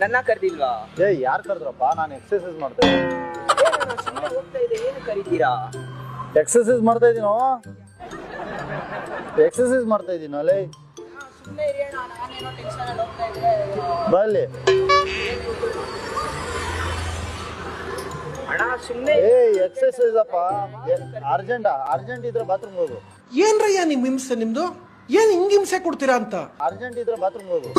ನನ್ನ ಕರೆದಿಲ್ವಾ? ಯಾರು ಕರೆದ್ರಪ್ಪ? ನಾನು ಎಕ್ಸರ್ಸೈಸ್ ಮಾಡ್ತಾ ಇದ್ದೀನಿ. ಸುಮ್ಮನೆ ಹೋಗ್ತಾ ಇದೆ, ಏನು ಕರೀತೀರಾ? ಎಕ್ಸರ್ಸೈಸ್ ಮಾಡ್ತಾ ಇದ್ದೀನೋ, ಎಕ್ಸರ್ಸೈಸ್ ಮಾಡ್ತಾ ಇದ್ದೀನೋ ಅಲ್ಲೇ. ಸುಮ್ಮನೆ ಇರೋಣ, ನಾನೇನೋ ಟೆನ್ಷನ್ ಅಲ್ಲಿ ಹೋಗ್ತಾ ಇದ್ರೆ. ಬಲ್ಲಿ ಅಣ್ಣ ಸುಮ್ಮನೆ ಎಕ್ಸರ್ಸೈಸ್ ಅಪ್ಪ. ಅರ್ಜೆಂಟ್ ಇದ್ರೆ ಬಾತ್ರೂಮ್ ಹೋಗು. ಏನ್ರಯ್ಯ ನಿಮ್ ಹಿಂಸೆ ನಿಮ್ದು? ಏನ್ ಹಿಂಗ್ ಹಿಂಸೆ ಕೊಡ್ತೀರಾ ಅಂತ? ಅರ್ಜೆಂಟ್ ಇದ್ರೆ ಬಾತ್ರೂಮ್ ಹೋಗು.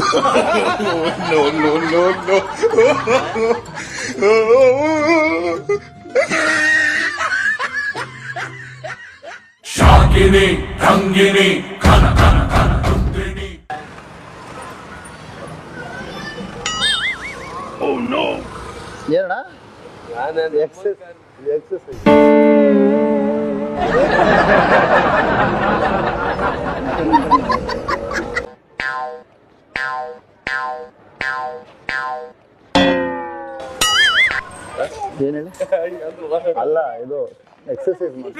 ಶಾಕಿನಿ ರಂಗಿನಿ ಕನ ಕನ ಕನ ರುದ್ರಿಣಿ. Oh no. ಏನಣ್ಣ? ಎಕ್ಸರ್ಸೈಸ್ ಏನ್ ಹೇಳಿ? ಅಲ್ಲ, ಇದು ಎಕ್ಸರ್ಸೈಸ್ ಮಾಡಿ.